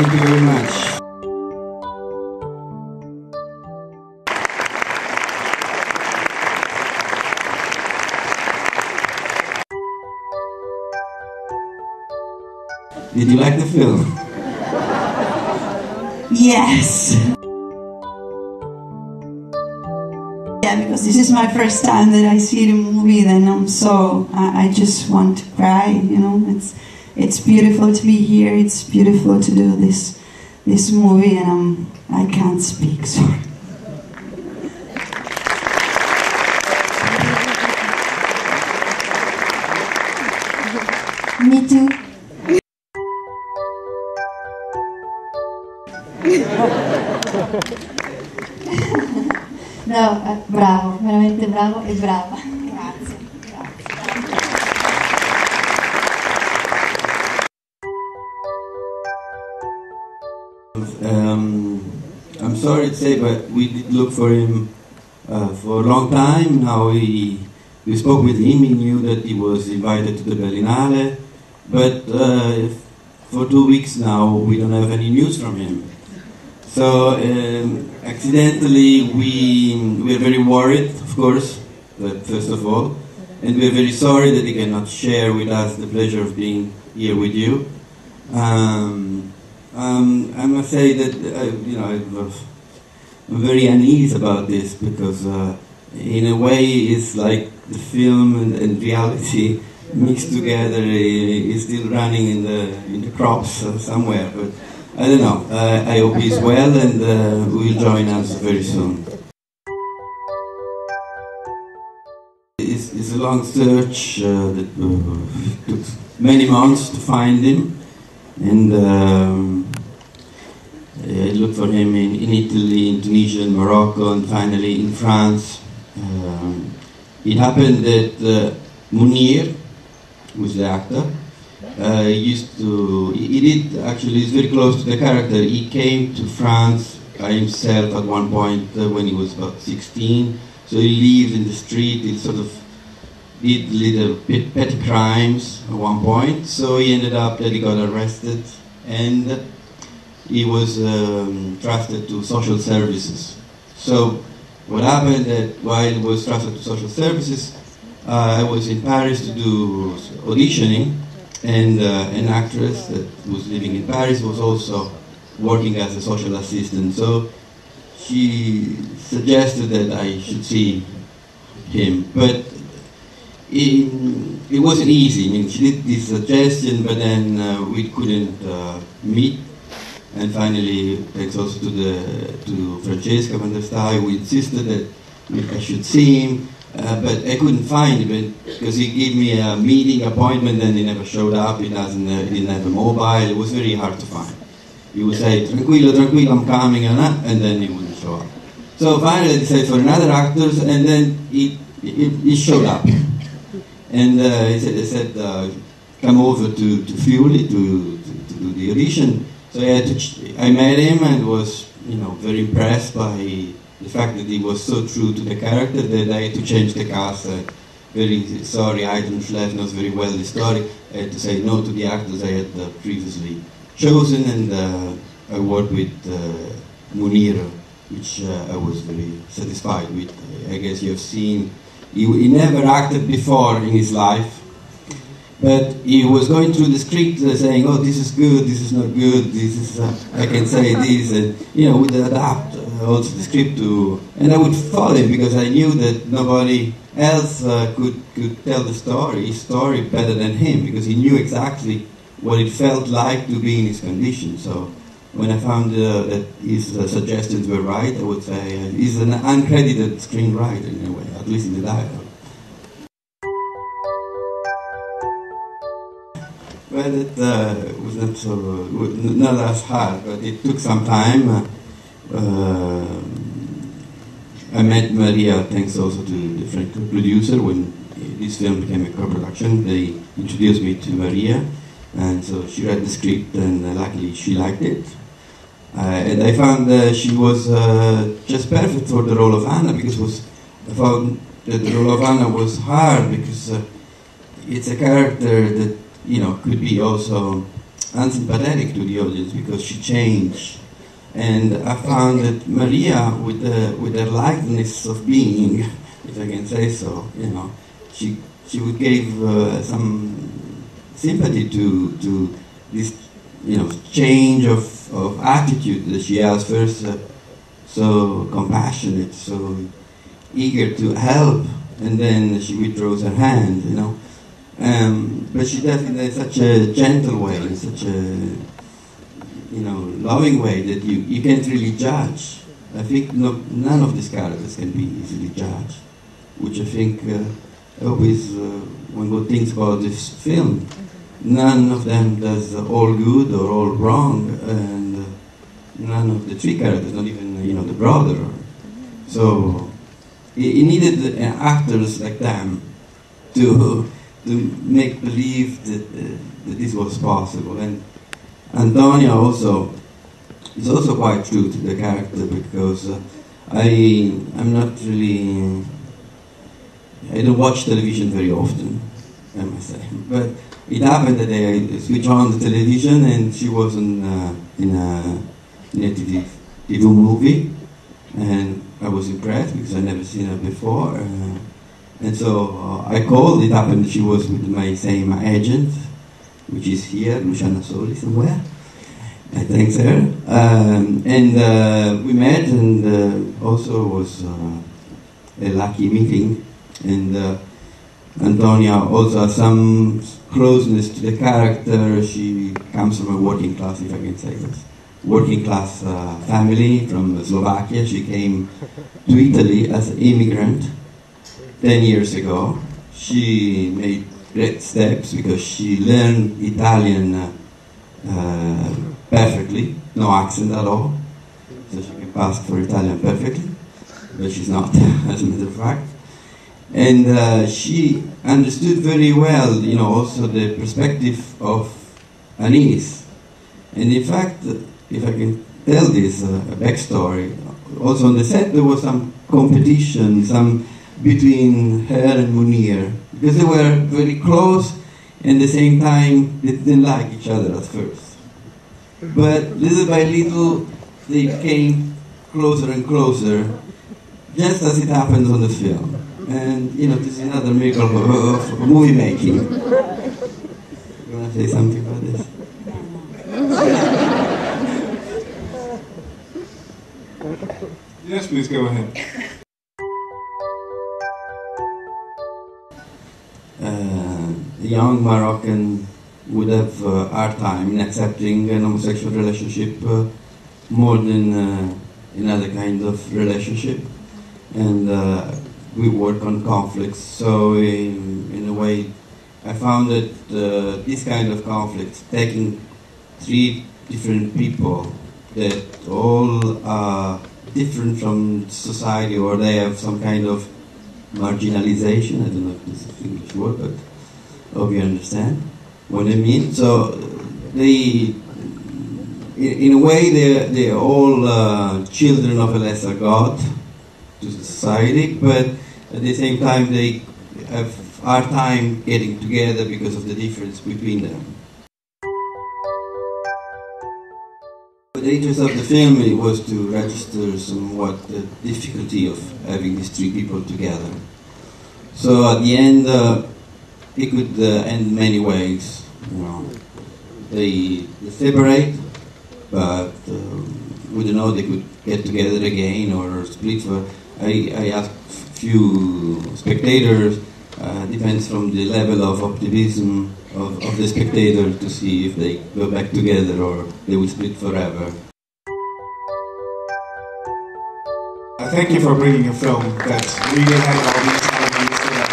Thank you very much. Did you like the film? Yes. Yeah, because this is my first time that I see the movie, then I just want to cry, you know. It's beautiful to be here, it's beautiful to do this movie, and I can't speak, sorry. Me too. No, bravo, veramente bravo e brava. Grazie. I'm sorry to say, but we did look for him for a long time. Now we spoke with him. He knew that he was invited to the Berlinale, but for 2 weeks now we don't have any news from him. So accidentally we're very worried, of course, first of all, and we're very sorry that he cannot share with us the pleasure of being here with you. I must say that I'm very uneasy about this, because in a way it's like the film and reality mixed together. Is still running in the crops somewhere, but I don't know. I hope he's well, and will join us very soon. It's a long search that took many months to find him, and I looked for him in Italy, in Tunisia, in Morocco, and finally in France. It happened that Mounir, who's the actor, he's very close to the character. He came to France by himself at one point when he was about 16. So he lived in the street. He sort of did little petty crimes at one point. So he ended up that he got arrested, and he was trusted to social services. So what happened that while he was trusted to social services, I was in Paris to do auditioning, and an actress that was living in Paris was also working as a social assistant. So she suggested that I should see him, but it wasn't easy. I mean, she did this suggestion, but then we couldn't meet. And finally, thanks also to Francesca van der Staaij, we insisted that I should see him. But I couldn't find him because he gave me a meeting appointment and he never showed up. He didn't have a mobile. It was very hard to find. He would say, "Tranquillo, tranquillo, I'm coming," and then he wouldn't show up. So finally I decided for another actor, and then he showed up. And he said, "Come over to Friuli to do the audition." So I met him and was very impressed by the fact that he was so true to the character that I had to change the cast. Very sorry, Aydın Schleff knows very well the story. I had to say no to the actors I had previously chosen, and I worked with Mounir, which I was very satisfied with. I guess you have seen, he never acted before in his life, but he was going through the script saying, "Oh, this is good, this is not good, this is, I can say this," and would adapt also the script to, and I would follow him because I knew that nobody else could tell his story better than him, because he knew exactly what it felt like to be in his condition. So when I found that his suggestions were right, I would say he's an uncredited screenwriter in a way, at least in the dialogue. Well, it was not as hard, but it took some time. I met Maria thanks also to the French producer. When this film became a co-production, they introduced me to Maria, and so she read the script, and luckily she liked it. And I found she was just perfect for the role of Anna, because I found that the role of Anna was hard, because it's a character that could be also unsympathetic to the audience because she changed. And I found that Maria, with her lightness of being, if I can say so, she would give some sympathy to this, change of attitude that she has. First, so compassionate, so eager to help, and then she withdraws her hand, but she does it in such a gentle way, in such a loving way that you can't really judge. I think none of these characters can be easily judged, which I think always when one thinks about this film, none of them does all good or all wrong, and none of the three characters, not even the brother. So it needed actors like them to make believe that this was possible. And Antonia also is also quite true to the character, because I'm not really, I don't watch television very often, I must say. But it happened that I switched on the television and she was in a TV movie, and I was impressed because I'd never seen her before. And so I called. It happened that she was with my same agent, which is here, Luciana Soli, somewhere. I thanks her. And we met, and also was a lucky meeting. And Antonia also has some closeness to the character. She comes from a working class, if I can say this, working class family from Slovakia. She came to Italy as an immigrant 10 years ago. She made great steps because she learned Italian perfectly, no accent at all, so she can pass for Italian perfectly, but she's not, as a matter of fact. And she understood very well, also the perspective of Anis. And in fact, if I can tell this backstory, also on the set there was some competition, between her and Mounir, because they were very close, and at the same time they didn't like each other at first. But little by little they came closer and closer, just as it happens on the film. And this is another miracle of movie making. You want to say something about this? Yes, please go ahead. A young Moroccan would have a hard time in accepting an homosexual relationship more than another kind of relationship. And we work on conflicts. So in a way, I found that this kind of conflicts, taking three different people that all are different from society, or they have some kind of marginalization. I don't know if this is an English word, but I hope you understand what I mean. So they, in a way, they're all children of a lesser god to society, but at the same time they have a hard time getting together because of the difference between them. The interest of the film was to register somewhat the difficulty of having these three people together. So at the end, it could end many ways. They separate, but we don't know, they could get together again or split. I asked few spectators, depends from the level of optimism of the spectator, to see if they go back together or they will split forever. Thank you for bringing a film that really had all these elements that